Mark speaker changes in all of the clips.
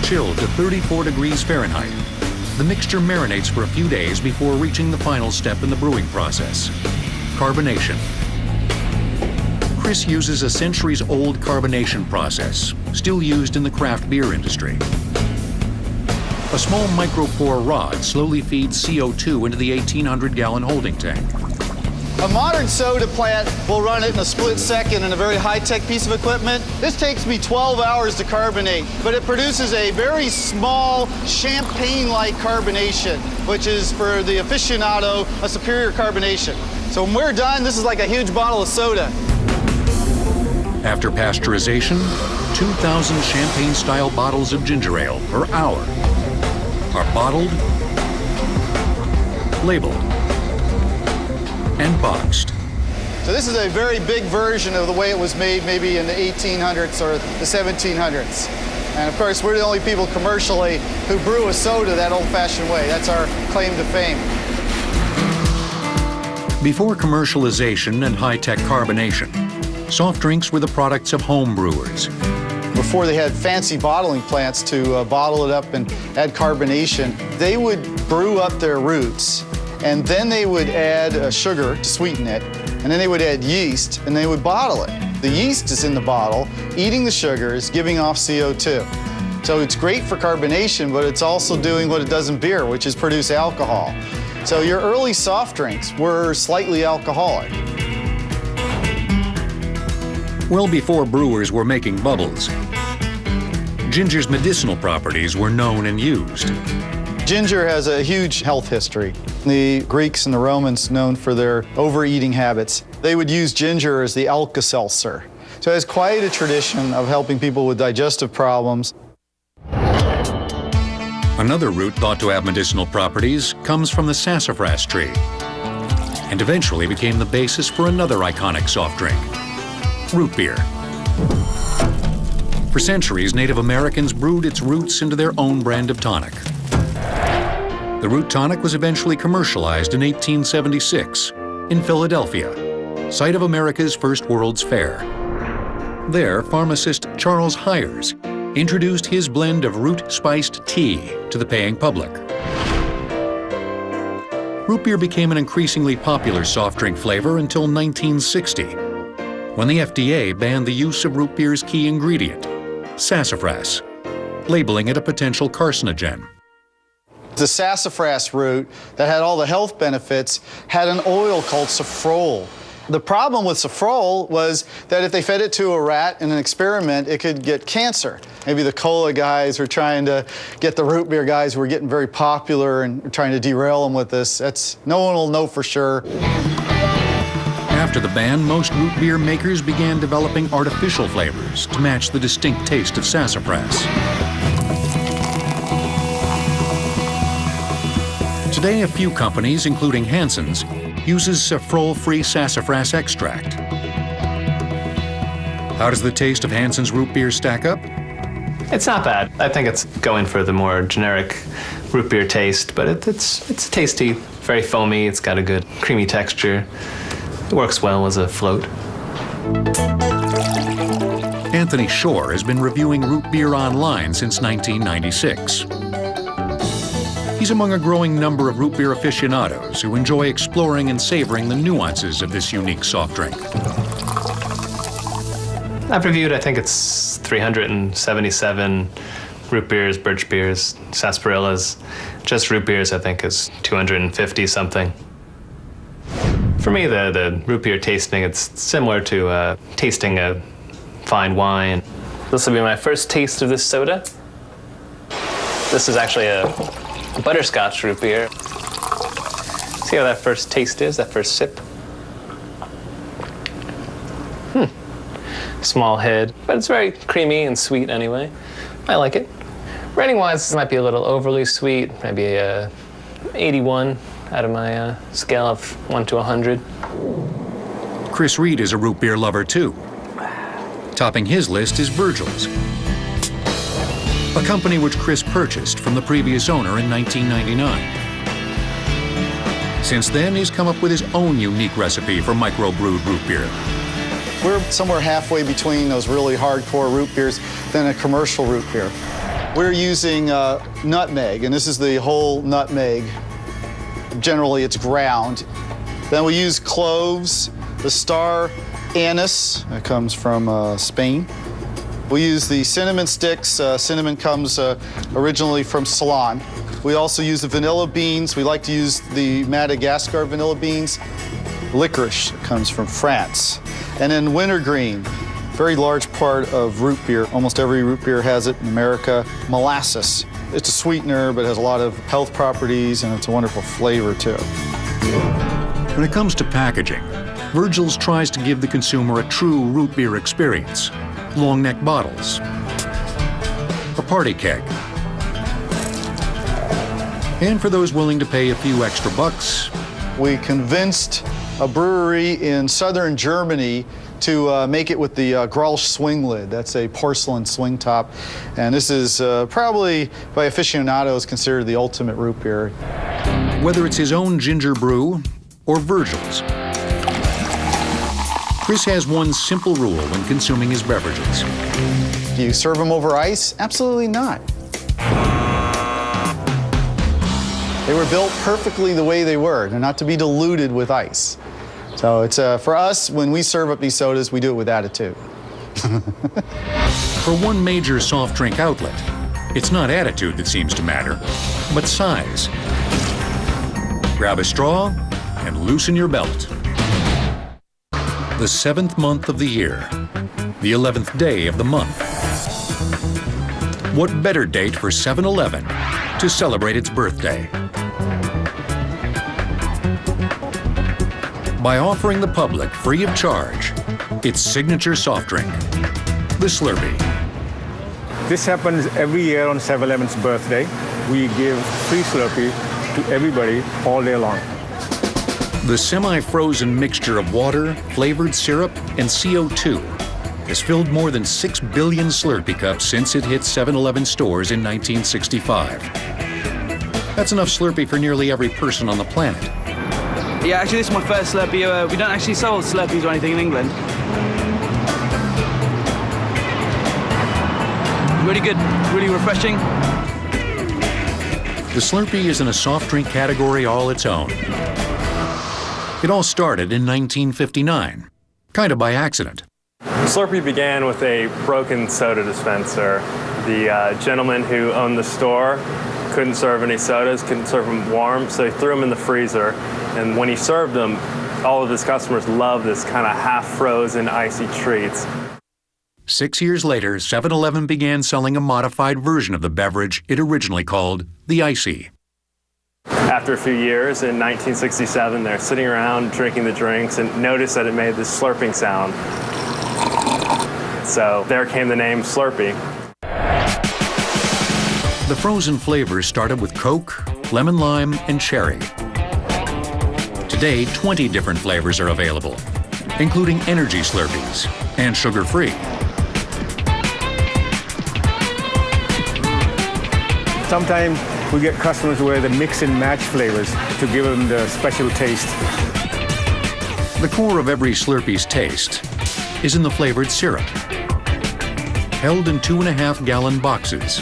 Speaker 1: chilled to 34 degrees Fahrenheit. The mixture marinates for a few days before reaching the final step in the brewing process, carbonation. Chris uses a centuries-old carbonation process, still used in the craft beer industry. A small micropore rod slowly feeds CO2 into the 1,800-gallon holding tank.
Speaker 2: A modern soda plant will run it in a split second in a very high-tech piece of equipment. This takes me 12 hours to carbonate, but it produces a very small champagne-like carbonation, which is, for the aficionado, a superior carbonation. So when we're done, this is like a huge bottle of soda.
Speaker 1: After pasteurization, 2,000 champagne-style bottles of ginger ale per hour are bottled, labeled, and boxed.
Speaker 2: So this is a very big version of the way it was made maybe in the 1800s or the 1700s. And of course, we're the only people commercially who brew a soda that old-fashioned way. That's our claim to fame. Before commercialization and high-tech carbonation, soft drinks were the products of home brewers. Before they had fancy bottling plants to bottle it up and add carbonation, they would brew up their roots, and then they would add sugar to sweeten it, and then they would add yeast, and they would bottle it. The yeast is in the bottle, eating the sugars, giving off CO2. So it's great for carbonation, but it's also doing what it does in beer, which is produce alcohol. So your early soft drinks were slightly alcoholic.
Speaker 1: Well before brewers were making bubbles, ginger's medicinal properties were known and used.
Speaker 2: Ginger has a huge health history. The Greeks and the Romans, known for their overeating habits, they would use ginger as the Alka-Seltzer. So it has quite a tradition of helping people with digestive problems.
Speaker 1: Another root thought to have medicinal properties comes from the sassafras tree, and eventually became the basis for another iconic soft drink, root beer. For centuries, Native Americans brewed its roots into their own brand of tonic. The root tonic was eventually commercialized in 1876 in Philadelphia, site of America's first World's Fair. There, pharmacist Charles Hyers introduced his blend of root-spiced tea to the paying public. Root beer became an increasingly popular soft drink flavor until 1960, when the FDA banned the use of root beer's key ingredient, sassafras, labeling it a potential carcinogen.
Speaker 2: The sassafras root that had all the health benefits had an oil called safrole. The problem with safrole was that if they fed it to a rat in an experiment, it could get cancer. Maybe the cola guys were trying to get the root beer guys who were getting very popular and trying to derail them with this. No one will know for sure.
Speaker 1: After the ban, most root beer makers began developing artificial flavors to match the distinct taste of sassafras. Today, a few companies, including Hansen's, uses safrole-free sassafras extract. How does the taste of Hansen's root beer stack up?
Speaker 3: It's not bad. I think it's going for the more generic root beer taste, but it's tasty, very foamy. It's got a good creamy texture. It works well as a float.
Speaker 1: Anthony Shore has been reviewing root beer online since 1996. He's among a growing number of root beer aficionados who enjoy exploring and savoring the nuances of this unique soft drink.
Speaker 3: I've reviewed, I think it's 377 root beers, birch beers, sarsaparillas. Just root beers, I think, is 250 something. For me, the root beer tasting, it's similar to tasting a fine wine. This will be my first taste of this soda. This is actually a butterscotch root beer. See how that first taste is, that first sip? Small head, but it's very creamy and sweet anyway. I like it. Rating-wise, this might be a little overly sweet, maybe a 81 out of my scale of 1 to 100.
Speaker 1: Chris Reed is a root beer lover too. Topping his list is Virgil's, a company which Chris purchased from the previous owner in 1999. Since then, he's come up with his own unique recipe for microbrewed root beer.
Speaker 2: We're somewhere halfway between those really hardcore root beers than a commercial root beer. We're using nutmeg, and this is the whole nutmeg. Generally, it's ground. Then we use cloves, the star anise, that comes from Spain. We use the cinnamon sticks. Cinnamon comes originally from Ceylon. We also use the vanilla beans. We like to use the Madagascar vanilla beans. Licorice comes from France. And then wintergreen, very large part of root beer. Almost every root beer has it in America. Molasses. It's a sweetener, but it has a lot of health properties, and it's a wonderful flavor, too.
Speaker 1: When it comes to packaging, Virgil's tries to give the consumer a true root beer experience. Long neck bottles, a party keg, and for those willing to pay a few extra bucks,
Speaker 2: we convinced a brewery in southern Germany to make it with the Grolsch swing lid. That's a porcelain swing top, and this is probably by aficionados considered the ultimate root beer.
Speaker 1: Whether it's his own ginger brew or Virgil's, Chris has one simple rule when consuming his beverages.
Speaker 2: Do you serve them over ice? Absolutely not. They were built perfectly the way they were. They're not to be diluted with ice. So it's for us, when we serve up these sodas, we do it with attitude.
Speaker 1: For one major soft drink outlet, it's not attitude that seems to matter, but size. Grab a straw and loosen your belt. The 7th month of the year, the 11th day of the month. What better date for 7-Eleven to celebrate its birthday? By offering the public free of charge its signature soft drink, the Slurpee.
Speaker 4: This happens every year on 7-Eleven's birthday. We give free Slurpee to everybody all day long.
Speaker 1: The semi-frozen mixture of water, flavored syrup, and CO2 has filled more than 6 billion Slurpee cups since it hit 7-Eleven stores in 1965. That's enough Slurpee for nearly every person on the planet.
Speaker 5: Yeah, actually, this is my first Slurpee. We don't actually sell Slurpees or anything in England. Really good, really refreshing.
Speaker 1: The Slurpee is in a soft drink category all its own. It all started in 1959, kind of by accident.
Speaker 3: Slurpee began with a broken soda dispenser. The gentleman who owned the store couldn't serve any sodas, couldn't serve them warm, so he threw them in the freezer. And when he served them, all of his customers loved this kind of half-frozen icy treats.
Speaker 1: 6 years later, 7-Eleven began selling a modified version of the beverage it originally called the Icy.
Speaker 3: After a few years, in 1967, they're sitting around drinking the drinks and noticed that it made this slurping sound. So there came the name Slurpee.
Speaker 1: The frozen flavors started with Coke, lemon lime, and cherry. Today, 20 different flavors are available, including energy Slurpees and sugar-free.
Speaker 4: Sometimes we get customers where they mix and match flavors to give them the special taste.
Speaker 1: The core of every Slurpee's taste is in the flavored syrup, held in 2.5-gallon boxes.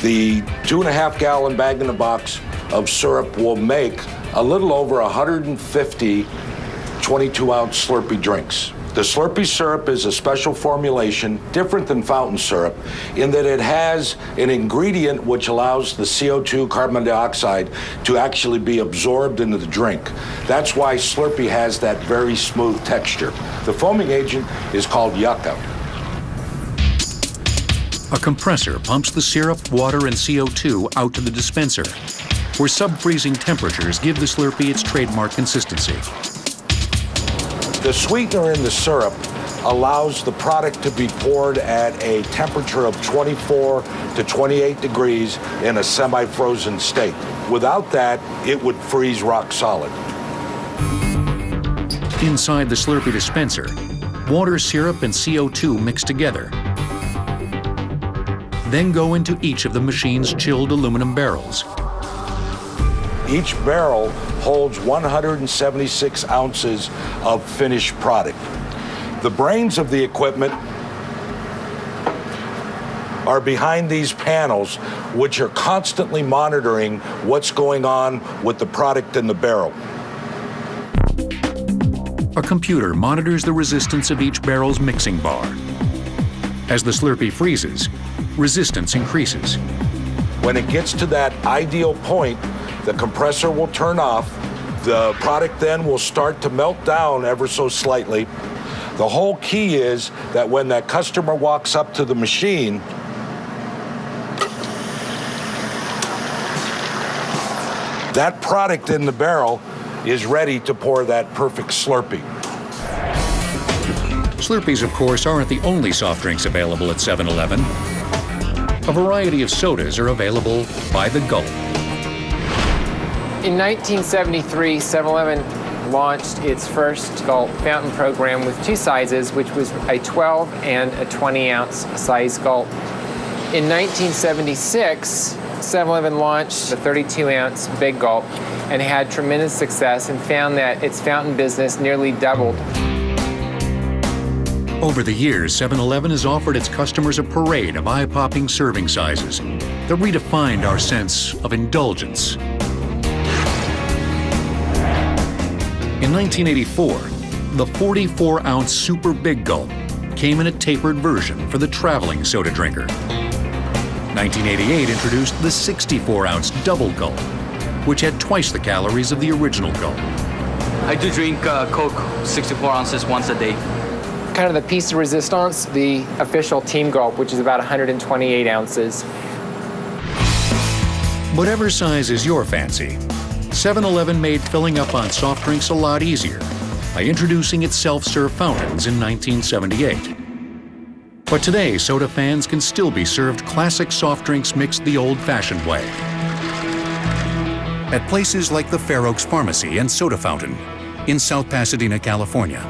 Speaker 6: The 2.5-gallon bag-in-a-box of syrup will make a little over 150 22-ounce Slurpee drinks. The Slurpee syrup is a special formulation, different than fountain syrup, in that it has an ingredient which allows the CO2, carbon dioxide, to actually be absorbed into the drink. That's why Slurpee has that very smooth texture. The foaming agent is called yucca.
Speaker 1: A compressor pumps the syrup, water, and CO2 out to the dispenser, where sub-freezing temperatures give the Slurpee its trademark consistency.
Speaker 6: The sweetener in the syrup allows the product to be poured at a temperature of 24 to 28 degrees in a semi-frozen state. Without that, it would freeze rock solid.
Speaker 1: Inside the Slurpee dispenser, water, syrup, and CO2 mix together, then go into each of the machine's chilled aluminum barrels.
Speaker 6: Each barrel holds 176 ounces of finished product. The brains of the equipment are behind these panels, which are constantly monitoring what's going on with the product in the barrel.
Speaker 1: A computer monitors the resistance of each barrel's mixing bar. As the Slurpee freezes, resistance increases.
Speaker 6: When it gets to that ideal point, the compressor will turn off. The product then will start to melt down ever so slightly. The whole key is that when that customer walks up to the machine, that product in the barrel is ready to pour that perfect Slurpee.
Speaker 1: Slurpees, of course, aren't the only soft drinks available at 7-Eleven. A variety of sodas are available by the gulp.
Speaker 7: In 1973, 7-Eleven launched its first Gulp fountain program with two sizes, which was a 12 and a 20-ounce size Gulp. In 1976, 7-Eleven launched the 32-ounce Big Gulp and had tremendous success and found that its fountain business nearly doubled.
Speaker 1: Over the years, 7-Eleven has offered its customers a parade of eye-popping serving sizes that redefined our sense of indulgence. In 1984, the 44-ounce Super Big Gulp came in a tapered version for the traveling soda drinker. 1988 introduced the 64-ounce Double Gulp, which had twice the calories of the original Gulp.
Speaker 5: I do drink Coke 64 ounces once a day.
Speaker 7: Kind of the piece de resistance, the official Team Gulp, which is about 128 ounces.
Speaker 1: Whatever size is your fancy, 7-Eleven made filling up on soft drinks a lot easier by introducing its self-serve fountains in 1978. But today, soda fans can still be served classic soft drinks mixed the old-fashioned way. At places like the Fair Oaks Pharmacy and Soda Fountain in South Pasadena, California.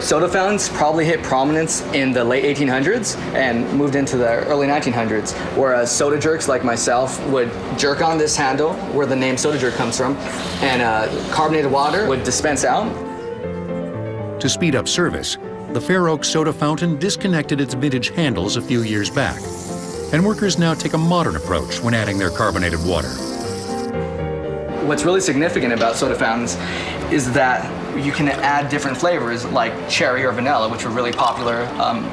Speaker 8: Soda fountains probably hit prominence in the late 1800s and moved into the early 1900s, whereas soda jerks like myself would jerk on this handle where the name soda jerk comes from, and carbonated water would dispense out.
Speaker 1: To speed up service, the Fair Oaks Soda Fountain disconnected its vintage handles a few years back, and workers now take a modern approach when adding their carbonated water.
Speaker 8: What's really significant about soda fountains is that you can add different flavors like cherry or vanilla, which were really popular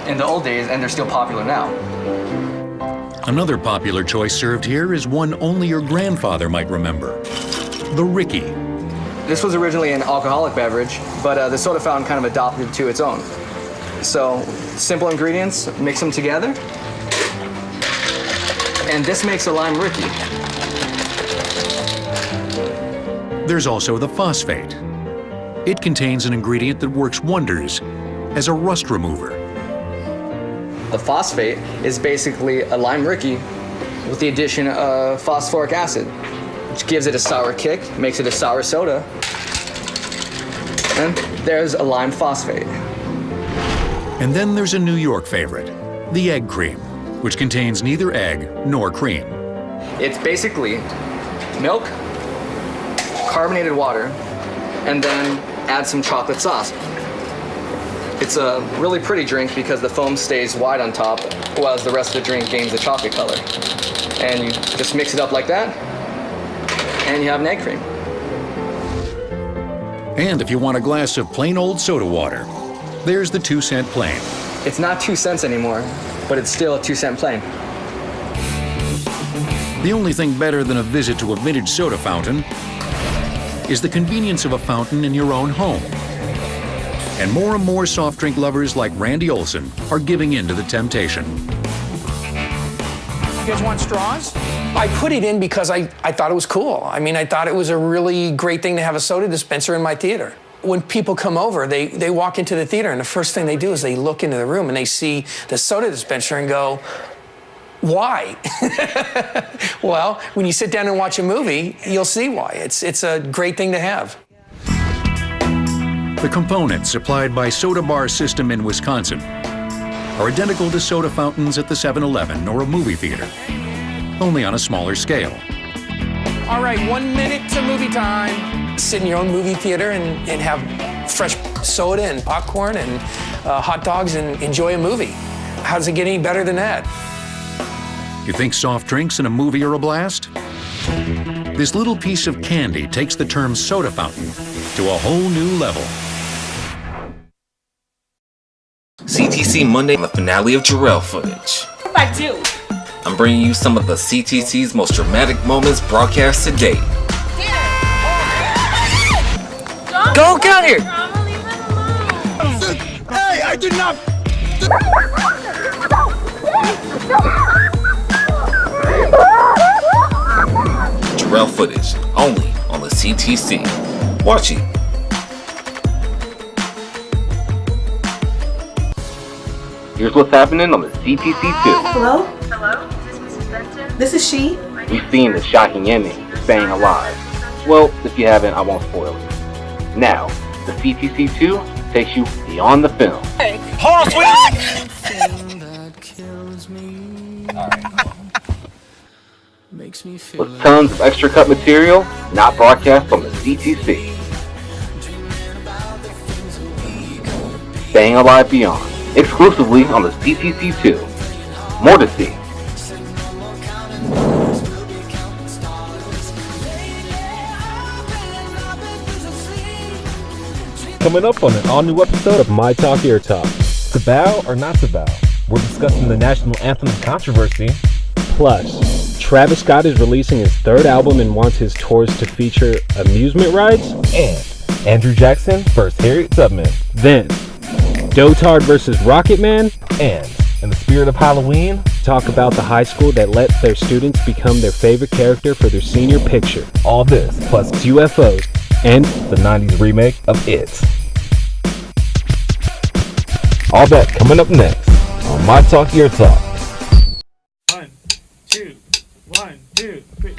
Speaker 8: in the old days, and they're still popular now.
Speaker 1: Another popular choice served here is one only your grandfather might remember, the Ricky.
Speaker 8: This was originally an alcoholic beverage, but the soda fountain kind of adopted it to its own. So simple ingredients, mix them together, and this makes a lime Ricky.
Speaker 1: There's also the phosphate. It contains an ingredient that works wonders as a rust remover.
Speaker 8: The phosphate is basically a lime Ricky with the addition of phosphoric acid, which gives it a sour kick, makes it a sour soda. And there's a lime phosphate.
Speaker 1: And then there's a New York favorite, the egg cream, which contains neither egg nor cream.
Speaker 8: It's basically milk, carbonated water, and then add some chocolate sauce. It's a really pretty drink because the foam stays white on top, while the rest of the drink gains a chocolate color. And you just mix it up like that, and you have an egg cream.
Speaker 1: And if you want a glass of plain old soda water, there's the 2-cent plain.
Speaker 8: It's not 2 cents anymore, but it's still a 2-cent plain.
Speaker 1: The only thing better than a visit to a vintage soda fountain is the convenience of a fountain in your own home. And more soft drink lovers like Randy Olson are giving in to the temptation.
Speaker 9: You guys want straws? I put it in because I thought it was cool. I mean, I thought it was a really great thing to have a soda dispenser in my theater. When people come over, they walk into the theater, and the first thing they do is they look into the room and they see the soda dispenser and go, why? Well, when you sit down and watch a movie, you'll see why. It's a great thing to have.
Speaker 1: The components supplied by Soda Bar System in Wisconsin are identical to soda fountains at the 7-Eleven or a movie theater, only on a smaller scale.
Speaker 9: All right, 1 minute to movie time. Sit in your own movie theater and have fresh soda and popcorn and hot dogs and enjoy a movie. How does it get any better than that?
Speaker 1: You think soft drinks in a movie are a blast? This little piece of candy takes the term soda fountain to a whole new level.
Speaker 10: CTC Monday, the finale of Jarrell footage.
Speaker 11: What if I do?
Speaker 10: I'm bringing you some of the CTC's most dramatic moments broadcast to date.
Speaker 11: Go get out here!
Speaker 12: Hey, I did not.
Speaker 10: Jarrell footage, only on the CTC. Watch it. Here's what's happening on the CTC2.
Speaker 13: Hello? Hello? Is this Mrs. Benson? This is she.
Speaker 10: We've seen the shocking ending, Staying Alive. Well, if you haven't, I won't spoil it. Now, the CTC2 takes you beyond the film.
Speaker 11: Hey, hold on, sweetie!
Speaker 10: With tons of extra cut material, not broadcast on the CTC. Staying Alive Beyond, exclusively on the CTC2. More to see.
Speaker 14: Coming up on an all-new episode of My Talk Your Talk. To bow or not to bow? We're discussing the national anthem controversy. Plus, Travis Scott is releasing his third album and wants his tours to feature amusement rides. And Andrew Jackson versus Harriet Tubman. Then, Dotard versus Rocket Man. And, in the spirit of Halloween, talk about the high school that let their students become their favorite character for their senior picture. All this, plus UFOs, and the 90s remake of It. All that coming up next on My Talk Your Talk.
Speaker 15: 1, 2, 1, 2, 3.